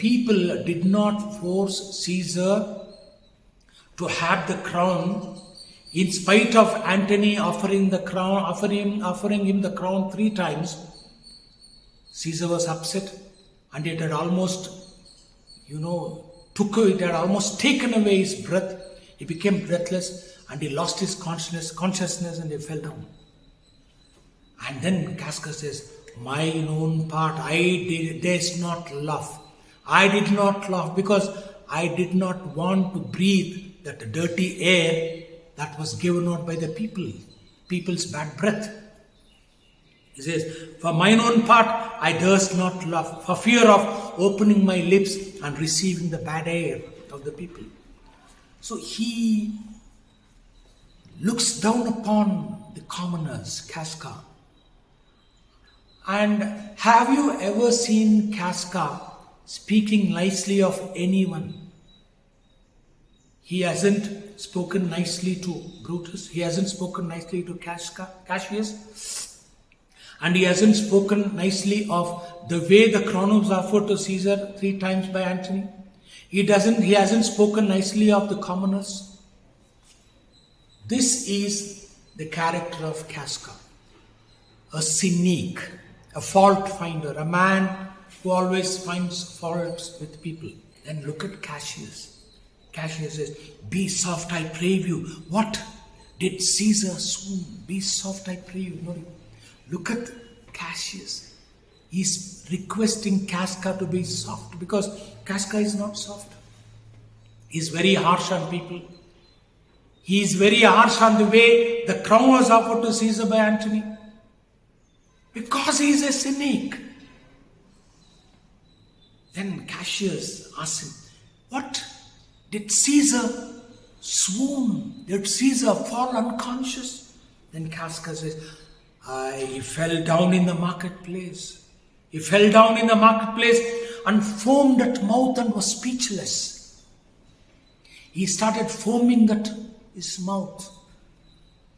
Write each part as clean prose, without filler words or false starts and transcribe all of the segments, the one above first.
people did not force Caesar to have the crown, in spite of Antony offering him the crown 3 times. Caesar was upset, and it had almost, it had almost taken away his breath. He became breathless, and he lost his consciousness, and he fell down. And then Casca says, mine own part, I did not laugh. I did not laugh because I did not want to breathe that dirty air that was given out by the people's bad breath. He says, for mine own part, I durst not laugh, for fear of opening my lips and receiving the bad air of the people. So he looks down upon the commoners, Casca. And have you ever seen Casca speaking nicely of anyone? He hasn't spoken nicely to Brutus. He hasn't spoken nicely to Cassius. And he hasn't spoken nicely of the way the crown was offered to Caesar 3 times by Antony. He hasn't spoken nicely of the commoners. This is the character of Casca. A cynic, a fault finder, a man who always finds faults with people. Then look at Cassius. Cassius says, be soft, I pray you. What did Caesar swoon? Be soft, I pray you. No, look at Cassius. He's requesting Casca to be soft because Casca is not soft. He's very harsh on people. He's very harsh on the way the crown was offered to Caesar by Antony. Because he is a cynic. Then Cassius asks him, what did Caesar swoon? Did Caesar fall unconscious? Then Casca says, he fell down in the marketplace. He fell down in the marketplace and foamed at mouth and was speechless. He started foaming at his mouth.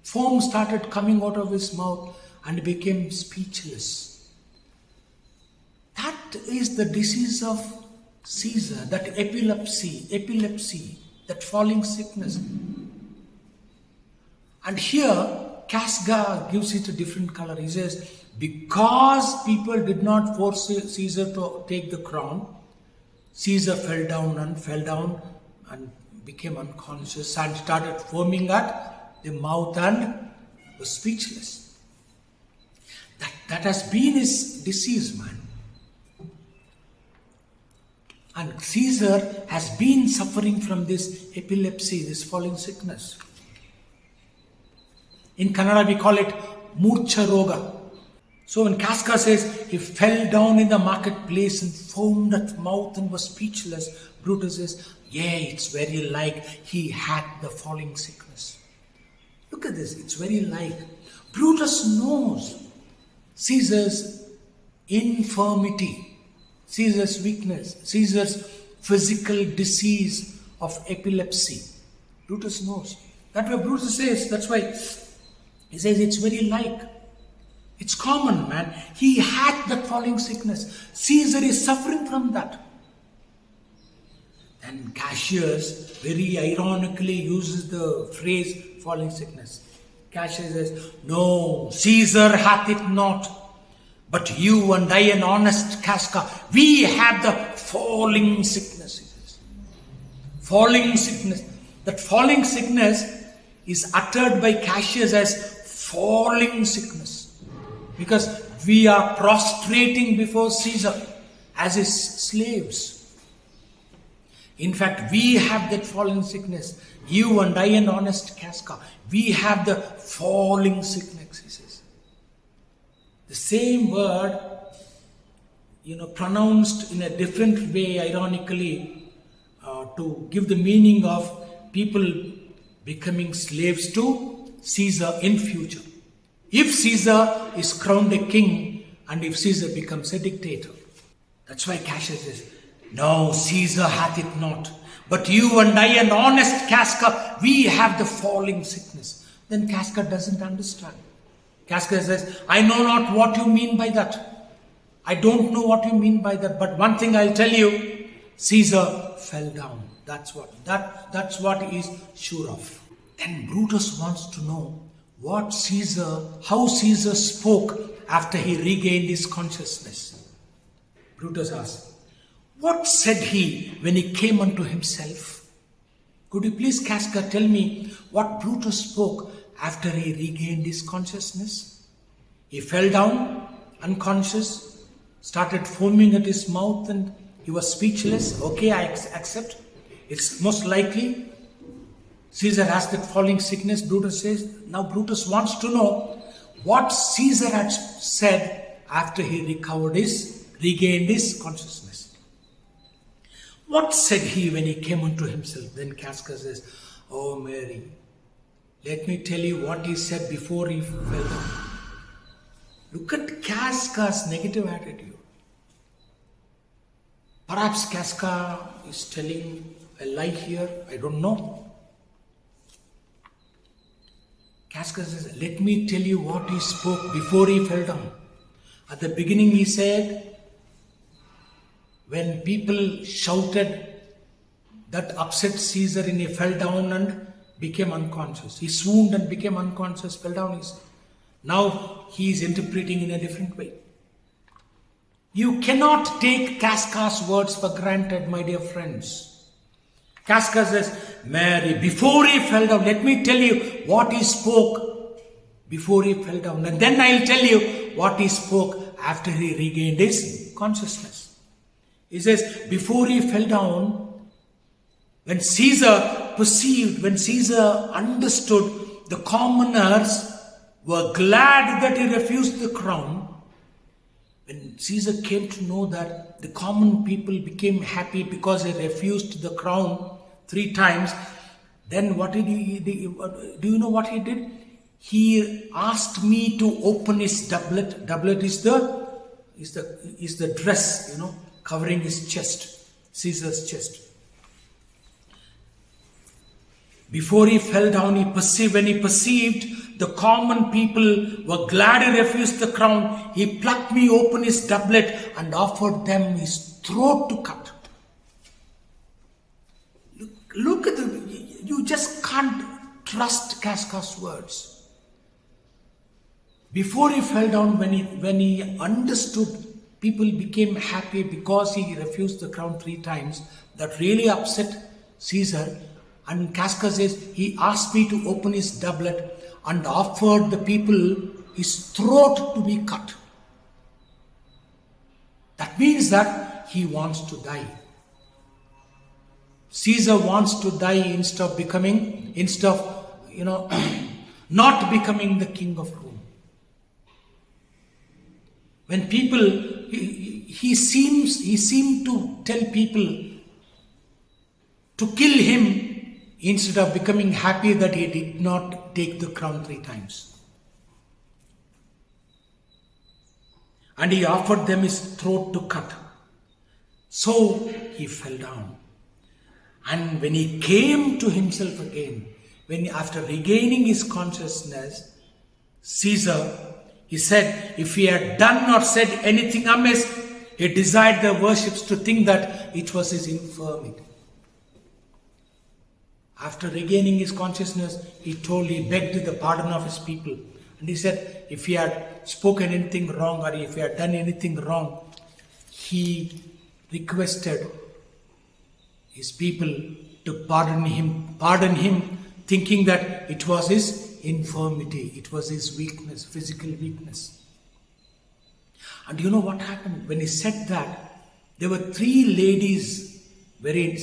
Foam started coming out of his mouth and became speechless. That is the disease of Caesar, that epilepsy, that falling sickness. And here, Casca gives it a different color. He says, because people did not force Caesar to take the crown, Caesar fell down and became unconscious and started foaming at the mouth and was speechless. That has been his disease, man. And Caesar has been suffering from this epilepsy, this falling sickness. In Kannada we call it Murcha Roga. So when Casca says he fell down in the marketplace and foamed at mouth and was speechless, Brutus says, yeah, it's very like he had the falling sickness. Look at this, it's very like. Brutus knows Caesar's infirmity, Caesar's weakness, Caesar's physical disease of epilepsy. Brutus knows. That's what Brutus says. That's why he says it's very like. It's common, man. He had that falling sickness. Caesar is suffering from that. And Cassius very ironically uses the phrase falling sickness. Cassius says, no, Caesar hath it not. But you and I, an honest Casca, we have the falling sickness. He says. Falling sickness. That falling sickness is uttered by Cassius as falling sickness. Because we are prostrating before Caesar as his slaves. In fact, we have that falling sickness. You and I, an honest Casca, we have the falling sickness, he says. The same word, pronounced in a different way, ironically, to give the meaning of people becoming slaves to Caesar in future. If Caesar is crowned a king and if Caesar becomes a dictator. That's why Cassius says, no, Caesar hath it not. But you and I, an honest Casca, we have the falling sickness. Then Casca doesn't understand. Casca says, I know not what you mean by that. I don't know what you mean by that. But one thing I'll tell you, Caesar fell down. That's what he is sure of. Then Brutus wants to know how Caesar spoke after he regained his consciousness. Brutus asks, what said he when he came unto himself? Could you please, Casca, tell me what Brutus spoke after he regained his consciousness? He fell down, unconscious, started foaming at his mouth, and he was speechless. Okay, I accept. It's most likely Caesar has that falling sickness, Brutus says. Now Brutus wants to know what Caesar had said after he regained his consciousness. What said he when he came unto himself? Then Casca says, oh Mary, let me tell you what he said before he fell down. Look at Casca's negative attitude. Perhaps Casca is telling a lie here, I don't know. Casca says, let me tell you what he spoke before he fell down. At the beginning he said, when people shouted, that upset Caesar and he fell down and became unconscious. He swooned and became unconscious, fell down. Now he is interpreting in a different way. You cannot take Casca's words for granted, my dear friends. Casca says, Mary, before he fell down, let me tell you what he spoke before he fell down. And then I'll tell you what he spoke after he regained his consciousness. He says, before he fell down, when Caesar understood, the commoners were glad that he refused the crown. When Caesar came to know that the common people became happy because he refused the crown 3 times, then what did he do? You know what he did? He asked me to open his doublet. Doublet is the dress, covering his chest, Caesar's chest. Before he fell down, when he perceived the common people were glad he refused the crown, he plucked me open his doublet and offered them his throat to cut. Look at you just can't trust Casca's words. Before he fell down, when he understood, people became happy because he refused the crown 3 times. That really upset Caesar. And Casca says, he asked me to open his doublet and offered the people his throat to be cut. That means that he wants to die. Caesar wants to die instead of not becoming the king of Rome. When people, he seemed to tell people to kill him instead of becoming happy that he did not take the crown 3 times. And he offered them his throat to cut. So he fell down. And when he came to himself again, after regaining his consciousness, Caesar, he said, if he had done or said anything amiss, he desired the worshippers to think that it was his infirmity. After regaining his consciousness, he begged the pardon of his people. And he said, if he had spoken anything wrong or if he had done anything wrong, he requested his people to pardon him, thinking that it was his infirmity, it was his weakness, physical weakness. And you know what happened? When he said that, there were 3 ladies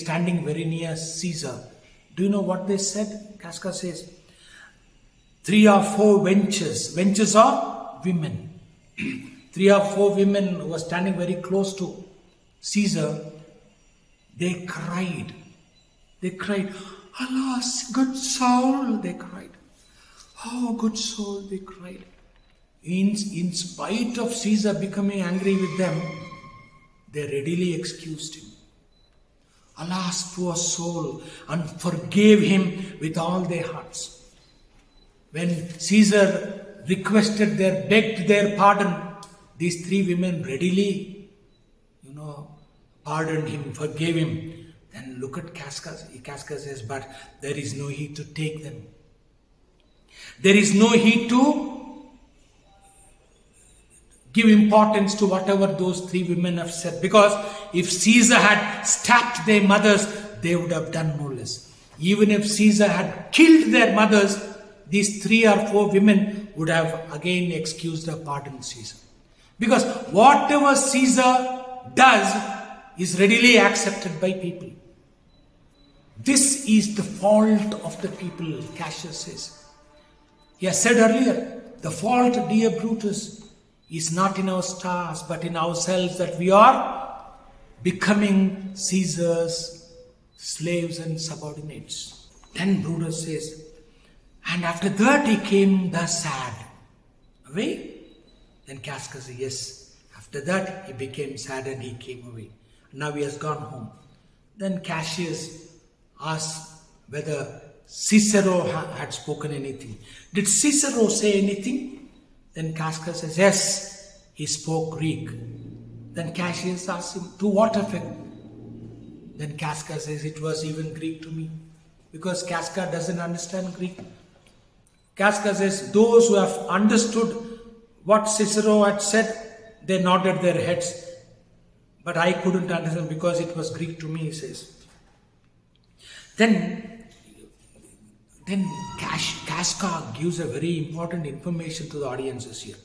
standing very near Caesar. Do you know what they said? Casca says, 3 or 4 wenches are women. 3 or 4 women who were standing very close to Caesar. They cried, alas, good soul, they cried. Oh, good soul, they cried. In spite of Caesar becoming angry with them, they readily excused him. Alas, poor soul, and forgave him with all their hearts. When Caesar begged their pardon, these 3 women readily, pardoned him, forgave him. Then look at Casca. Casca says, but there is no heed to take them. There is no heed to give importance to whatever those three women have said. Because if Caesar had stabbed their mothers, they would have done no less. Even if Caesar had killed their mothers, these 3 or 4 women would have again excused or pardoned Caesar. Because whatever Caesar does is readily accepted by people. This is the fault of the people, Cassius says. He has said earlier, the fault, dear Brutus, is not in our stars, but in ourselves, that we are becoming Caesar's slaves and subordinates. Then Brutus says, and after that he came thus sad. Away? Then Casca says, yes. After that he became sad and he came away. Now he has gone home. Then Cassius asked whether Cicero had spoken anything. Did Cicero say anything? Then Casca says, yes, he spoke Greek. Then Cassius asked him, to what effect? Then Casca says, it was even Greek to me. Because Casca doesn't understand Greek. Casca says, those who have understood what Cicero had said, they nodded their heads. But I couldn't understand because it was Greek to me, he says. Then Casca gives a very important information to the audiences here.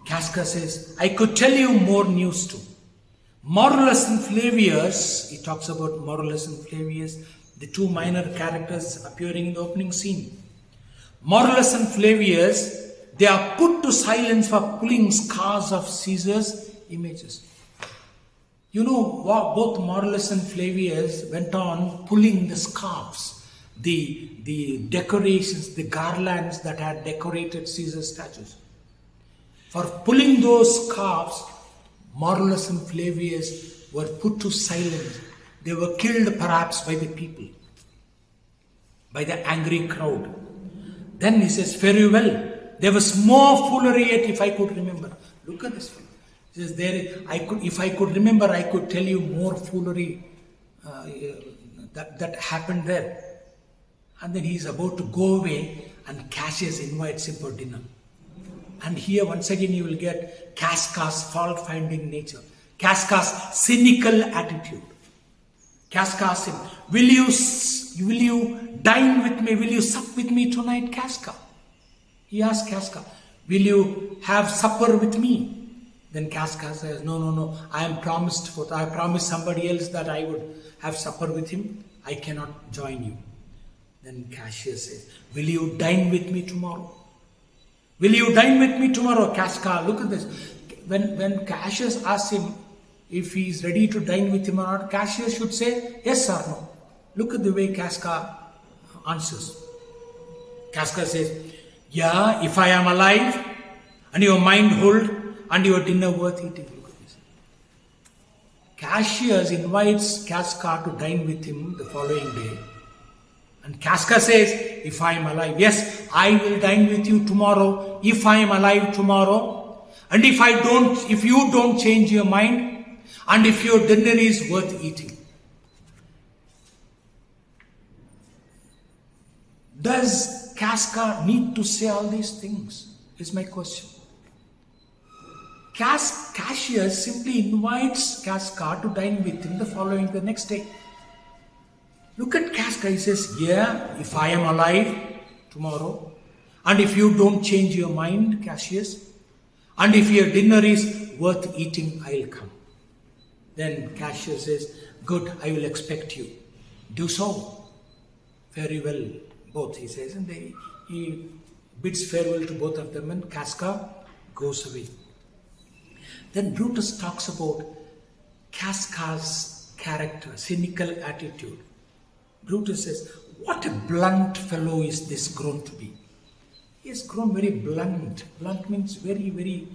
Casca says, I could tell you more news too. Marullus and Flavius, he talks about Marullus and Flavius, the 2 minor characters appearing in the opening scene. Marullus and Flavius, they are put to silence for pulling scars of Caesar's images. You know, both Marullus and Flavius went on pulling the scarves, the decorations, the garlands that had decorated Caesar's statues. For pulling those scarves, Marullus and Flavius were put to silence. They were killed perhaps by the people, by the angry crowd. Then he says, very well, there was more foolery yet if I could remember. Look at this. He says, if I could remember, I could tell you more foolery that happened there. And then he's about to go away and Cassius invites him for dinner. And here once again you will get Casca's fault-finding nature. Casca's cynical attitude. Casca asks him, will you dine with me? Will you sup with me tonight, Casca? He asks Casca, will you have supper with me? Then Casca says, no, I promised somebody else that I would have supper with him. I cannot join you. Then Cassius says, will you dine with me tomorrow? Will you dine with me tomorrow, Casca? Look at this. When Cassius asks him if he is ready to dine with him or not, Cassius should say yes or no. Look at the way Casca answers. Casca says, yeah, if I am alive and your mind hold and your dinner worth eating. Look at this. Cassius invites Casca to dine with him the following day. And Casca says, if I am alive, yes, I will dine with you tomorrow, if I am alive tomorrow. And if you don't change your mind, and if your dinner is worth eating. Does Casca need to say all these things? Is my question. Cassius simply invites Casca to dine with him the next day. Look at Casca, he says, yeah, if I am alive tomorrow, and if you don't change your mind, Cassius, and if your dinner is worth eating, I'll come. Then Cassius says, good, I will expect you. Do so. Very well, both, he says, and he bids farewell to both of them, and Casca goes away. Then Brutus talks about Casca's character, cynical attitude. Brutus says, what a blunt fellow is this grown to be. He has grown very blunt. Blunt means very, very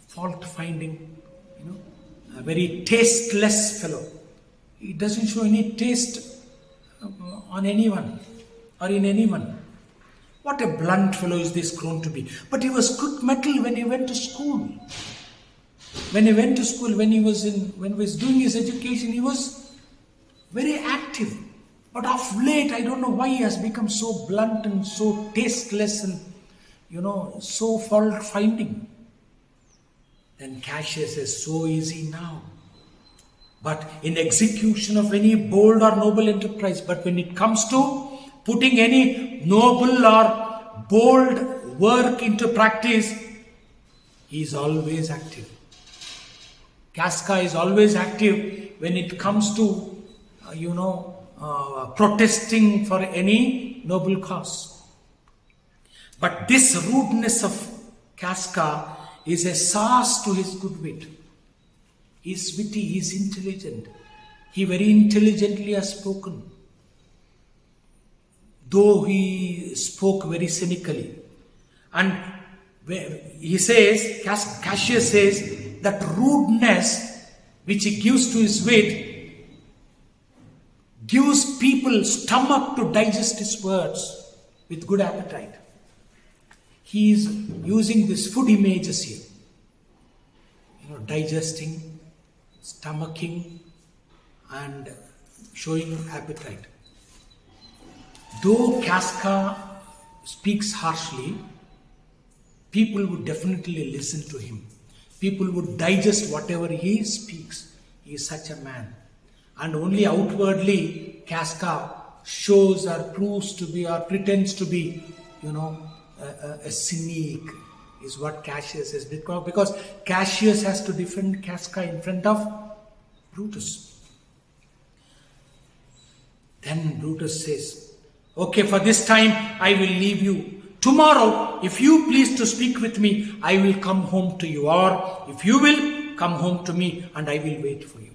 fault-finding, a very tasteless fellow. He doesn't show any taste on anyone or in anyone. What a blunt fellow is this grown to be. But he was good metal when he went to school. When he went to school, when he was doing his education, he was very active. But of late, I don't know why he has become so blunt and so tasteless and, so fault finding. Then Cassius says, so is he now. But in execution of any bold or noble enterprise, but when it comes to putting any noble or bold work into practice, he is always active. Casca is always active when it comes to, protesting for any noble cause. But this rudeness of Casca is a sauce to his good wit. He is witty, he is intelligent. He very intelligently has spoken. Though he spoke very cynically. And he says, Cassius says, that rudeness which he gives to his wit gives people stomach to digest his words with good appetite. He is using these food images here. Digesting, stomaching, and showing appetite. Though Casca speaks harshly, people would definitely listen to him. People would digest whatever he speaks. He is such a man. And only outwardly, Casca shows or proves to be or pretends to be, a cynic, is what Cassius is. Because Cassius has to defend Casca in front of Brutus. Then Brutus says, okay, for this time I will leave you. Tomorrow, if you please to speak with me, I will come home to you. Or if you will, come home to me and I will wait for you.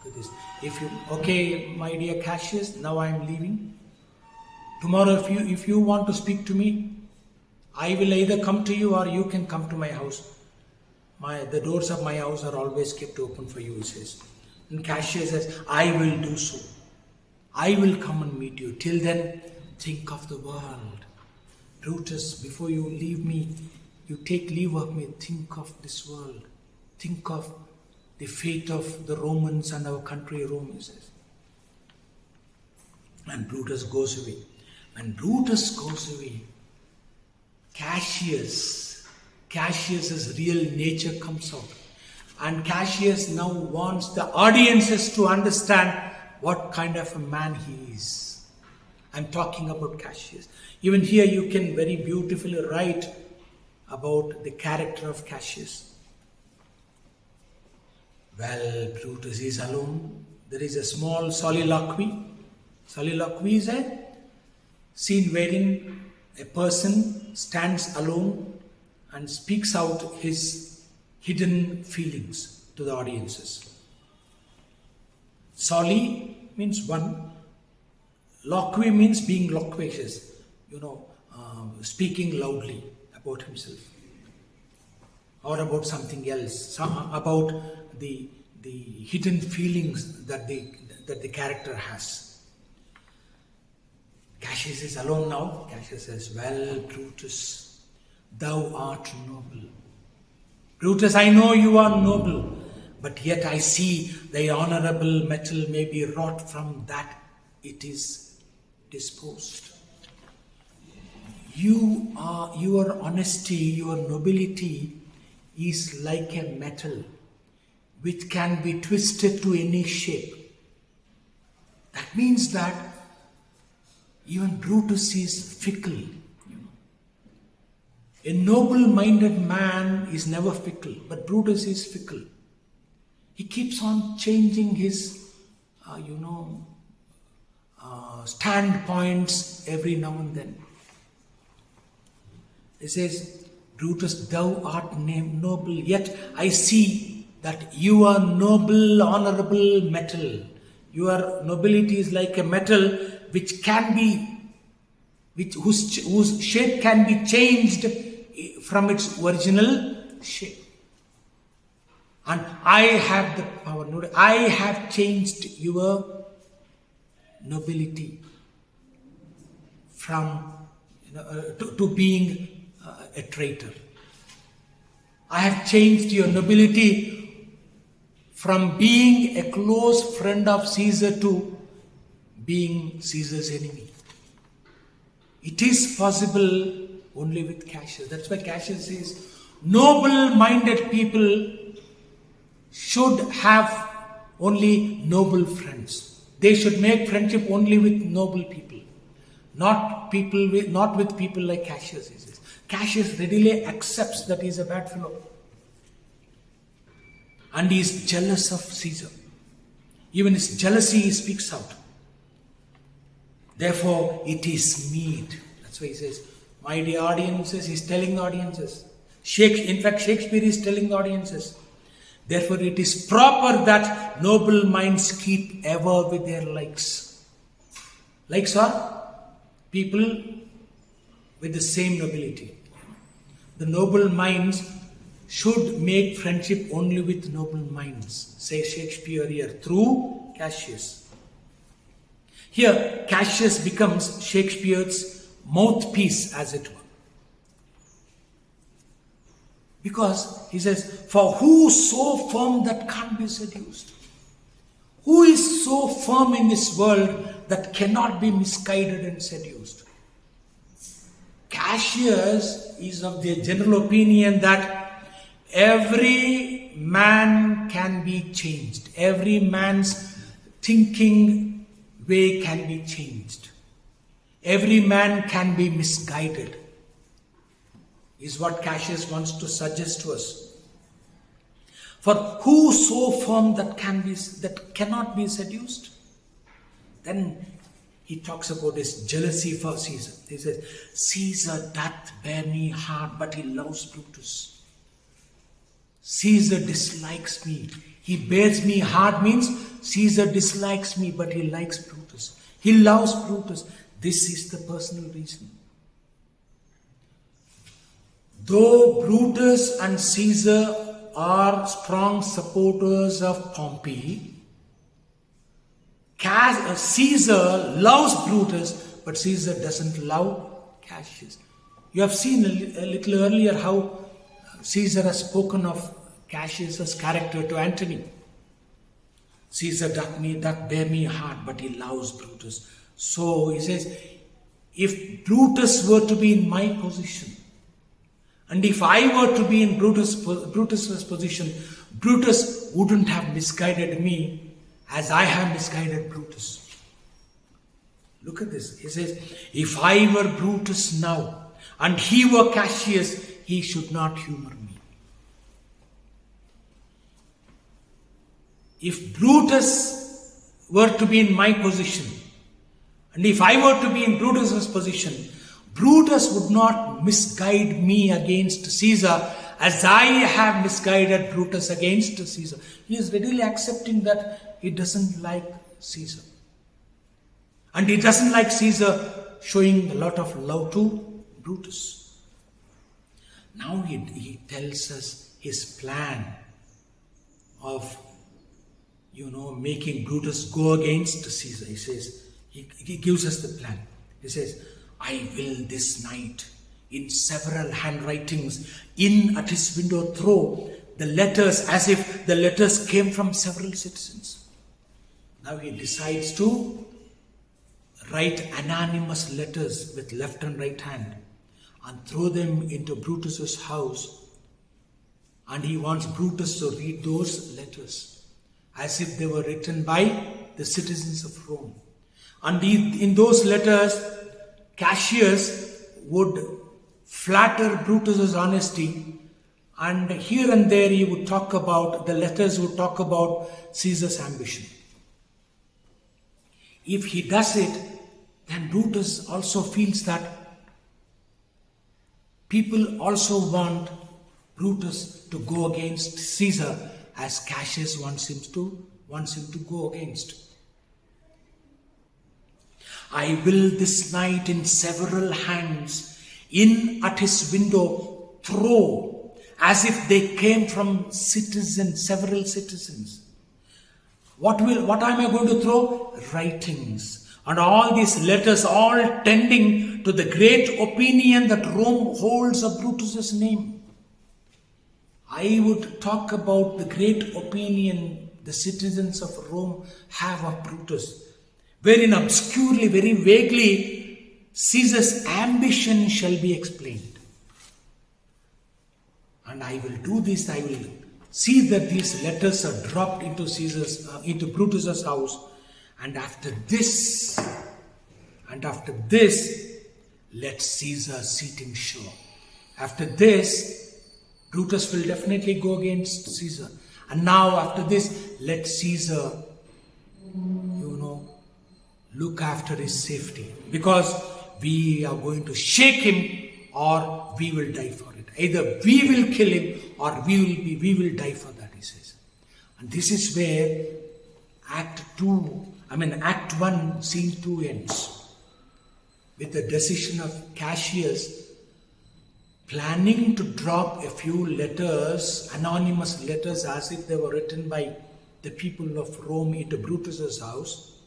Look at this. Okay, my dear Cassius, now I am leaving. Tomorrow, if you want to speak to me, I will either come to you or you can come to my house. The doors of my house are always kept open for you, he says. And Cassius says, I will do so. I will come and meet you. Till then, think of the world. Brutus, before you leave me, you take leave of me, think of this world. Think of the fate of the Romans and our country, Rome, he says. And Brutus goes away. When Brutus goes away, Cassius's real nature comes out. And Cassius now wants the audiences to understand what kind of a man he is. I'm talking about Cassius. Even here you can very beautifully write about the character of Cassius. Well, Brutus is alone. There is a small soliloquy. Soliloquy is a scene wherein a person stands alone and speaks out his hidden feelings to the audiences. Soli means one. Loquy means being loquacious, speaking loudly about himself or about something else, about the hidden feelings that the character has. Cassius is alone now. Cassius says, well, Brutus, thou art noble. Brutus, I know you are noble, but yet I see thy honorable metal may be wrought from that it is disposed. Your honesty, your nobility is like a metal which can be twisted to any shape. That means that even Brutus is fickle. A noble-minded man is never fickle, but Brutus is fickle. He keeps on changing his, standpoints every now and then. He says, Brutus, thou art noble, yet I see that you are noble, honorable metal. Your nobility is like a metal which can be, whose shape can be changed from its original shape. And I have the power. I have changed your nobility from to being a traitor. I have changed your nobility from being a close friend of Caesar to being Caesar's enemy. It is possible only with Cassius. That's why Cassius says, noble-minded people should have only noble friends. They should make friendship only with noble people, not with people like Cassius. He says. Cassius readily accepts that he is a bad fellow, and he is jealous of Caesar. Even his jealousy he speaks out. Therefore, it is meet. That's why he says, my dear audiences, he's telling the audiences. In fact, Shakespeare is telling the audiences. Therefore, it is proper that noble minds keep ever with their likes. Likes are people with the same nobility. The noble minds should make friendship only with noble minds, says Shakespeare here, through Cassius. Here, Cassius becomes Shakespeare's mouthpiece, as it were. Because he says, for who so firm that can't be seduced? Who is so firm in this world that cannot be misguided and seduced? Cassius is of the general opinion that every man can be changed. Every man's thinking way can be changed. Every man can be misguided, is what Cassius wants to suggest to us. For who so firm that cannot be seduced? Then he talks about his jealousy for Caesar. He says, Caesar doth bear me hard, but he loves Brutus. Caesar dislikes me. He bears me hard means Caesar dislikes me, but he likes Brutus. He loves Brutus. This is the personal reason. Though Brutus and Caesar are strong supporters of Pompey, Caesar loves Brutus, but Caesar doesn't love Cassius. You have seen a little earlier how Caesar has spoken of Cassius' character to Antony. Caesar doth bear me hard, but he loves Brutus. So he says, if Brutus were to be in my position, and if I were to be in Brutus's position, Brutus wouldn't have misguided me as I have misguided Brutus. Look at this. He says, if I were Brutus now, and he were Cassius, he should not humor me. If Brutus were to be in my position, and if I were to be in Brutus's position, Brutus would not misguide me against Caesar as I have misguided Brutus against Caesar. He is readily accepting that he doesn't like Caesar. And he doesn't like Caesar showing a lot of love to Brutus. Now he tells us his plan of, making Brutus go against Caesar. He says, he gives us the plan. He says, I will this night in several handwritings in at his window throw the letters as if the letters came from several citizens. Now he decides to write anonymous letters with left and right hand and throw them into Brutus's house, and he wants Brutus to read those letters as if they were written by the citizens of Rome. And in those letters, Cassius would flatter Brutus's honesty, and here and there the letters would talk about Caesar's ambition. If he does it, then Brutus also feels that people also want Brutus to go against Caesar as Cassius wants him to go against. I will this night in several hands in at his window throw, as if they came from several citizens. What am I going to throw? Writings. And all these letters, all tending to the great opinion that Rome holds of Brutus's name. I would talk about the great opinion the citizens of Rome have of Brutus, wherein obscurely, very vaguely, Caesar's ambition shall be explained. And I will do this, I will see that these letters are dropped into Brutus's house, and after this, let Caesar sit in show. After this, Brutus will definitely go against Caesar. And now after this, let Caesar, look after his safety. Because we are going to shake him or we will die for it. Either we will kill him or we will die for that, he says. And this is where Act 1, Scene 2 ends. With the decision of Cassius planning to drop a few letters, anonymous letters as if they were written by the people of Rome into Brutus's house.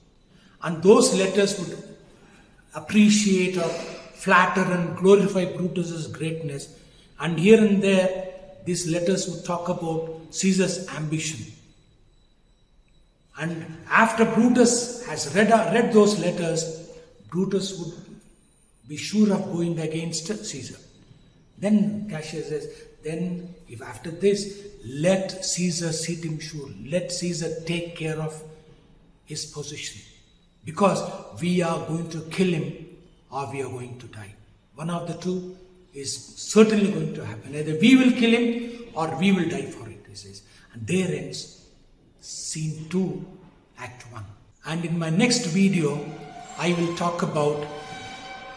And those letters would appreciate or flatter and glorify Brutus's greatness. And here and there, these letters would talk about Caesar's ambition. And after Brutus has read those letters, Brutus would be sure of going against Caesar. Then Cassius says, then if after this, let Caesar sit him sure. Let Caesar take care of his position. Because we are going to kill him or we are going to die. One of the two is certainly going to happen. Either we will kill him or we will die for it, he says. And there ends Scene 2, Act 1. And in my next video, I will talk about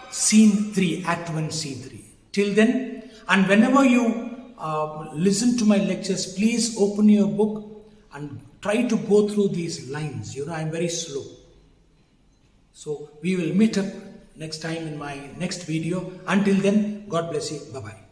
Scene 3, Act 1, Scene 3. Till then, and whenever you listen to my lectures, please open your book and try to go through these lines. I'm very slow. So we will meet up next time in my next video. Until then, God bless you. Bye-bye.